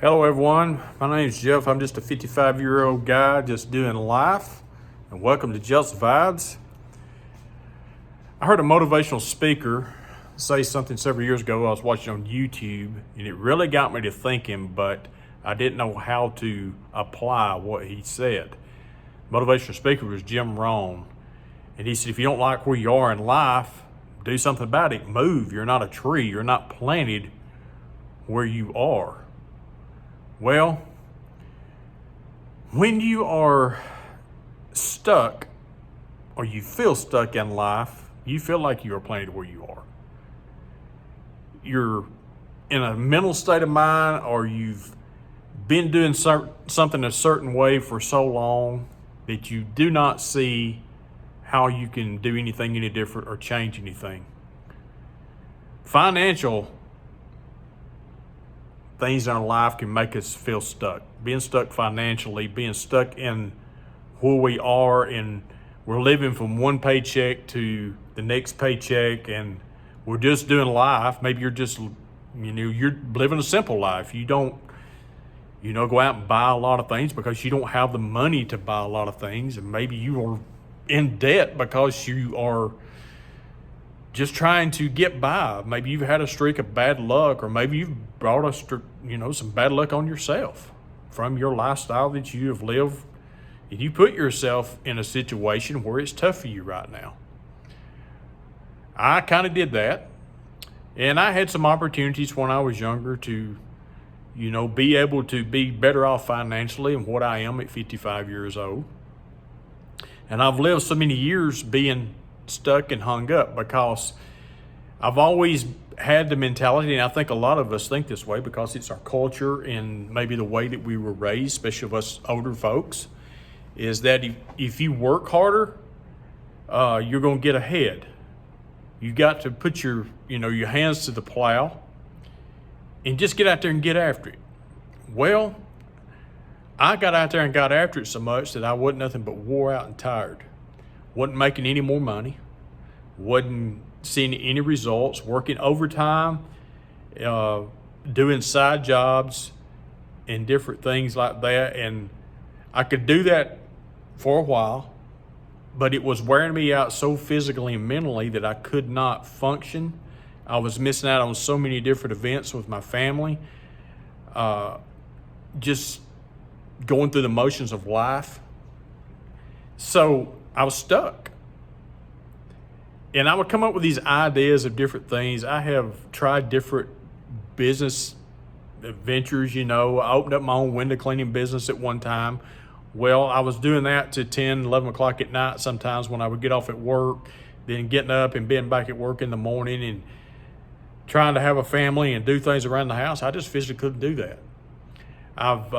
Hello everyone, my name is Jeff. I'm just a 55-year-old guy just doing life, and welcome to Jeff's Vibes. I heard a motivational speaker say something several years ago I was watching on YouTube, and it really got me to thinking, but I didn't know how to apply what he said. Motivational speaker was Jim Rohn, and he said, if you don't like where you are in life, do something about it. Move. You're not a tree. You're not planted where you are. Well, when you are stuck or you feel stuck in life, you feel like you are planted where you are. You're in a mental state of mind, or you've been doing something a certain way for so long that you do not see how you can do anything any different or change anything. Financial things in our life can make us feel stuck. Being stuck financially, being stuck in where we are, and we're living from one paycheck to the next paycheck, and we're just doing life. Maybe you're just, you're living a simple life. You don't, go out and buy a lot of things because you don't have the money to buy a lot of things, and maybe you are in debt because you are just trying to get by. Maybe you've had a streak of bad luck, or maybe you've brought some bad luck on yourself from your lifestyle that you have lived, and you put yourself in a situation where it's tough for you right now. I kind of did that, and I had some opportunities when I was younger to, be able to be better off financially than what I am at 55 years old. And I've lived so many years being stuck and hung up because I've always had the mentality, and I think a lot of us think this way because it's our culture and maybe the way that we were raised, especially of us older folks, is that if you work harder, you're going to get ahead. You got to put your hands to the plow and just get out there and get after it. Well, I got out there and got after it so much that I wasn't nothing but wore out and tired. Wasn't making any more money, wasn't seeing any results, working overtime, doing side jobs and different things like that. And I could do that for a while, but it was wearing me out so physically and mentally that I could not function. I was missing out on so many different events with my family, just going through the motions of life. So I was stuck. And I would come up with these ideas of different things. I have tried different business ventures, I opened up my own window cleaning business at one time. Well, I was doing that to 10, 11 o'clock at night sometimes when I would get off at work, then getting up and being back at work in the morning and trying to have a family and do things around the house. I just physically couldn't do that. I've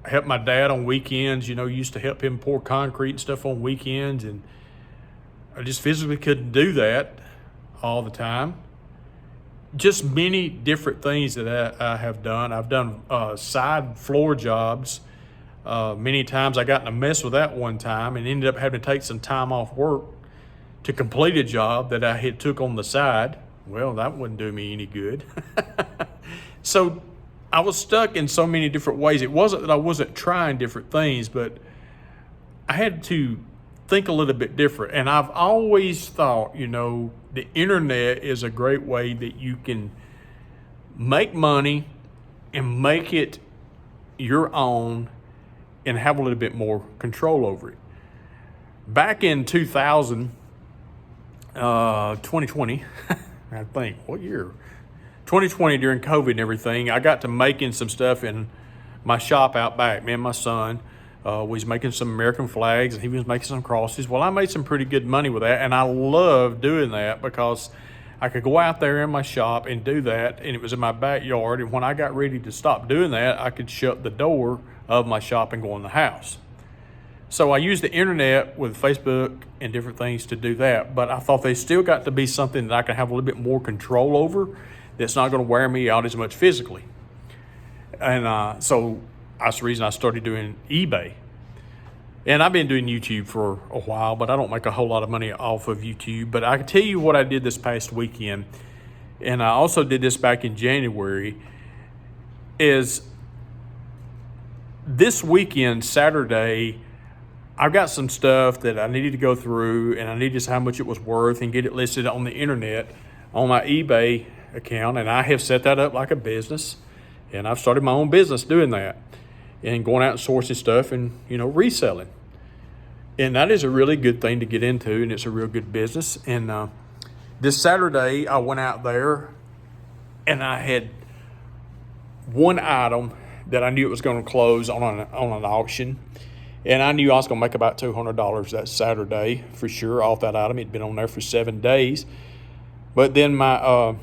helped my dad on weekends, used to help him pour concrete and stuff on weekends, and I just physically couldn't do that all the time. Just many different things that I have done. I've done side floor jobs. Many times I got in a mess with that one time and ended up having to take some time off work to complete a job that I had took on the side. Well, that wouldn't do me any good. So I was stuck in so many different ways. It wasn't that I wasn't trying different things, but I had to think a little bit different. And I've always thought, the internet is a great way that you can make money and make it your own and have a little bit more control over it. Back in 2020, I think, what year? 2020, during COVID and everything, I got to making some stuff in my shop out back. Me and my son was making some American flags, and he was making some crosses. Well, I made some pretty good money with that, and I loved doing that because I could go out there in my shop and do that, and it was in my backyard. And when I got ready to stop doing that, I could shut the door of my shop and go in the house. So I used the internet with Facebook and different things to do that, but I thought they still got to be something that I could have a little bit more control over, that's not going to wear me out as much physically. And so that's the reason I started doing eBay. And I've been doing YouTube for a while, but I don't make a whole lot of money off of YouTube. But I can tell you what I did this past weekend. And I also did this back in January. is this weekend, Saturday, I've got some stuff that I needed to go through, and I needed to see how much it was worth and get it listed on the internet on my eBay account. And I have set that up like a business, and I've started my own business doing that and going out and sourcing stuff and, reselling. And that is a really good thing to get into, and it's a real good business. And this Saturday, I went out there, and I had one item that I knew it was going to close on an auction. And I knew I was going to make about $200 that Saturday for sure off that item. It'd been on there for 7 days. But then my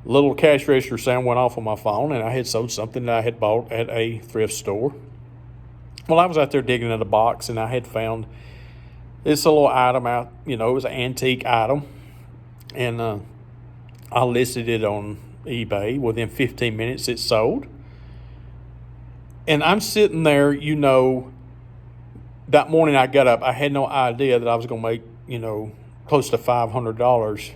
little cash register sound went off on my phone, and I had sold something that I had bought at a thrift store. Well, I was out there digging in a box, and I had found this little item out. It was an antique item. And I listed it on eBay. Within 15 minutes, it sold. And I'm sitting there, that morning I got up, I had no idea that I was going to make, close to $500,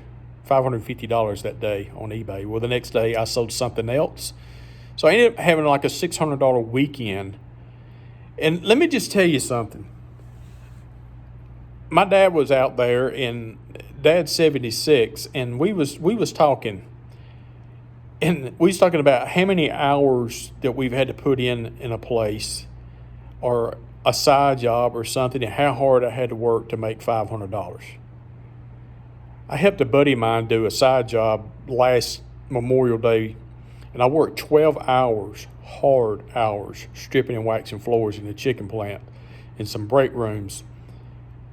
$550 that day on eBay. Well, the next day I sold something else. So I ended up having like a $600 weekend. And let me just tell you something. My dad was out there, and Dad's 76, and we was talking. And we was talking about how many hours that we've had to put in a place or a side job or something, and how hard I had to work to make $500. I helped a buddy of mine do a side job last Memorial Day, and I worked 12 hours, hard hours, stripping and waxing floors in the chicken plant in some break rooms.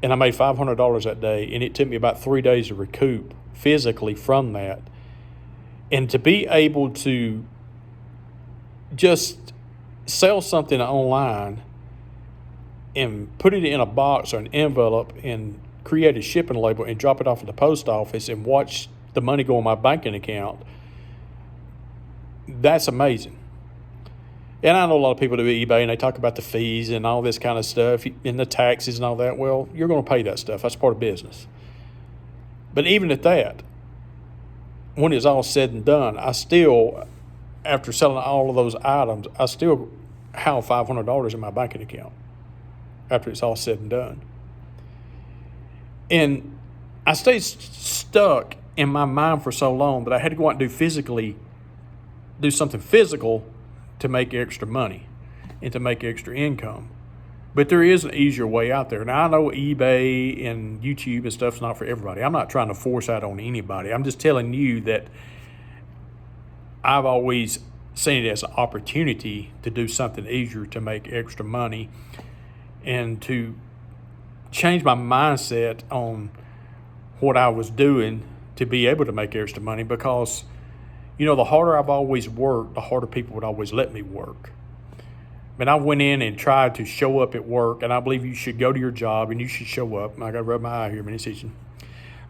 And I made $500 that day, and it took me about 3 days to recoup physically from that. And to be able to just sell something online and put it in a box or an envelope and create a shipping label and drop it off at the post office and watch the money go in my banking account, that's amazing. And I know a lot of people do eBay, and they talk about the fees and all this kind of stuff and the taxes and all that. Well, you're going to pay that stuff. That's part of business. But even at that, when it's all said and done, I still, after selling all of those items, I still have $500 in my banking account after it's all said and done. And I stayed stuck in my mind for so long that I had to go out and do something physical to make extra money and to make extra income. But there is an easier way out there. Now, I know eBay and YouTube and stuff's not for everybody. I'm not trying to force that on anybody. I'm just telling you that I've always seen it as an opportunity to do something easier to make extra money and to change my mindset on what I was doing to be able to make extra money, because, the harder I've always worked, the harder people would always let me work. And I went in and tried to show up at work, and I believe you should go to your job and you should show up. I got to rub my eye here, man, it's itching.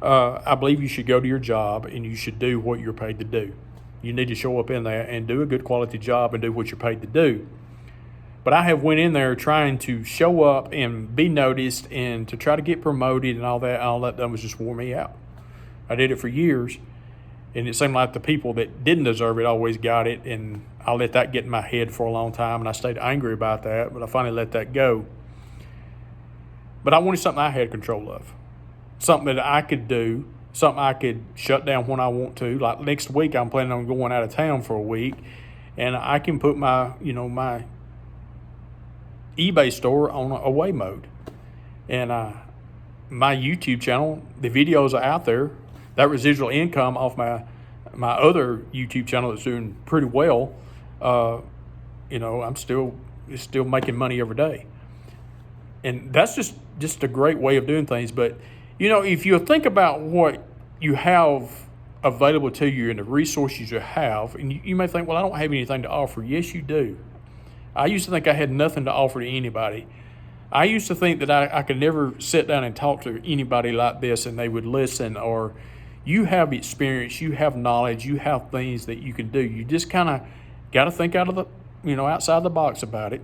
I believe you should go to your job and you should do what you're paid to do. You need to show up in there and do a good quality job and do what you're paid to do. But I have went in there trying to show up and be noticed and to try to get promoted and all that. All that done was just wore me out. I did it for years, and it seemed like the people that didn't deserve it always got it, and I let that get in my head for a long time, and I stayed angry about that, but I finally let that go. But I wanted something I had control of, something that I could do, something I could shut down when I want to. Like next week, I'm planning on going out of town for a week, and I can put my, my eBay store on away mode. And my YouTube channel, the videos are out there. That residual income off my other YouTube channel that's doing pretty well. I'm still making money every day. And that's just a great way of doing things. But, if you think about what you have available to you and the resources you have, and you may think, well, I don't have anything to offer. Yes, you do. I used to think I had nothing to offer to anybody. I used to think that I could never sit down and talk to anybody like this and they would listen, or you have experience, you have knowledge, you have things that you can do. You just kind of got to think out of the, outside the box about it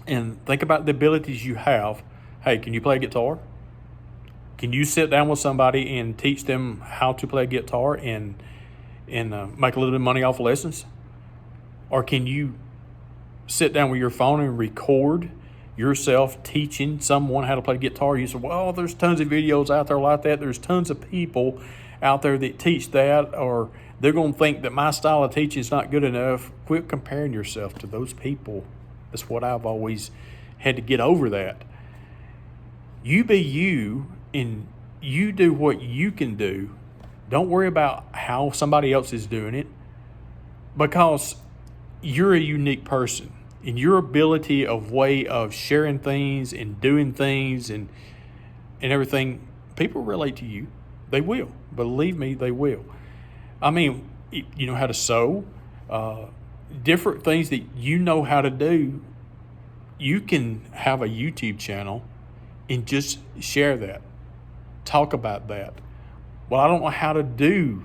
and think about the abilities you have. Hey, can you play guitar? Can you sit down with somebody and teach them how to play guitar and and make a little bit of money off lessons? Or can you sit down with your phone and record yourself teaching someone how to play guitar? You say, well, there's tons of videos out there like that. There's tons of people out there that teach that, or they're going to think that my style of teaching is not good enough. Quit comparing yourself to those people. That's what I've always had to get over that. You be you, and you do what you can do. Don't worry about how somebody else is doing it, because you're a unique person, and your ability of way of sharing things and doing things and everything, people relate to you. They will. Believe me, they will. I mean, you know how to sew, different things that you know how to do. You can have a YouTube channel and just share that. Talk about that. Well, I don't know how to do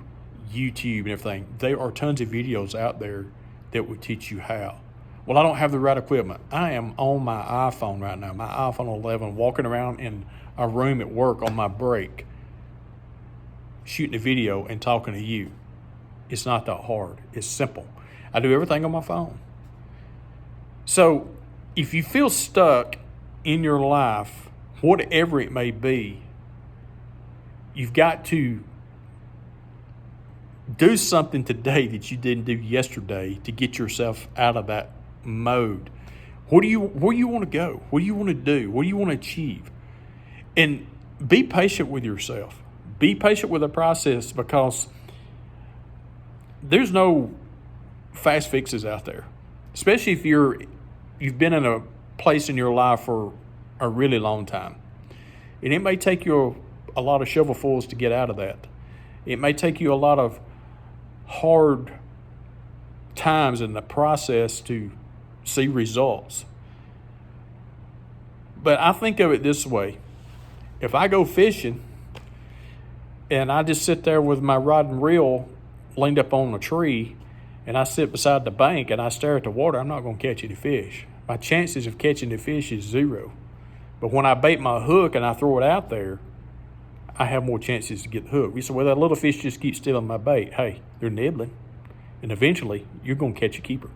YouTube and everything. There are tons of videos out there that will teach you how. Well, I don't have the right equipment. I am on my iPhone right now, my iPhone 11, walking around in a room at work on my break, shooting a video and talking to you. It's not that hard. It's simple. I do everything on my phone. So if you feel stuck in your life, whatever it may be, you've got to do something today that you didn't do yesterday to get yourself out of that mode. Where do you want to go? What do you want to do? What do you want to achieve? And be patient with yourself. Be patient with the process, because there's no fast fixes out there, especially if you've been in a place in your life for a really long time. And it may take you a lot of shovelfuls to get out of that. It may take you a lot of hard times in the process to see results. But I think of it this way. If I go fishing and I just sit there with my rod and reel leaned up on a tree, and I sit beside the bank and I stare at the water, I'm not going to catch any fish. My chances of catching the fish is 0. But when I bait my hook and I throw it out there, I have more chances to get the hook. You say, well, that little fish just keeps stealing my bait. Hey, they're nibbling. And eventually, you're going to catch a keeper.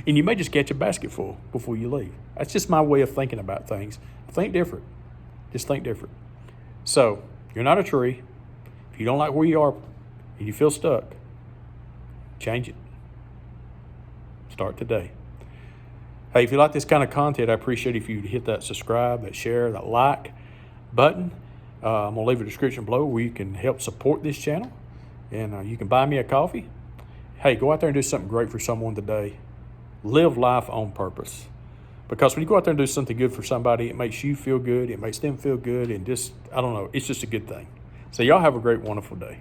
And you may just catch a basket full before you leave. That's just my way of thinking about things. Think different. Just think different. So, you're not a tree. If you don't like where you are and you feel stuck, change it. Start today. Hey, if you like this kind of content, I appreciate if you'd hit that subscribe, that share, that like button. I'm going to leave a description below where you can help support this channel. And you can buy me a coffee. Hey, go out there and do something great for someone today. Live life on purpose. Because when you go out there and do something good for somebody, it makes you feel good. It makes them feel good. And just, I don't know, it's just a good thing. So y'all have a great, wonderful day.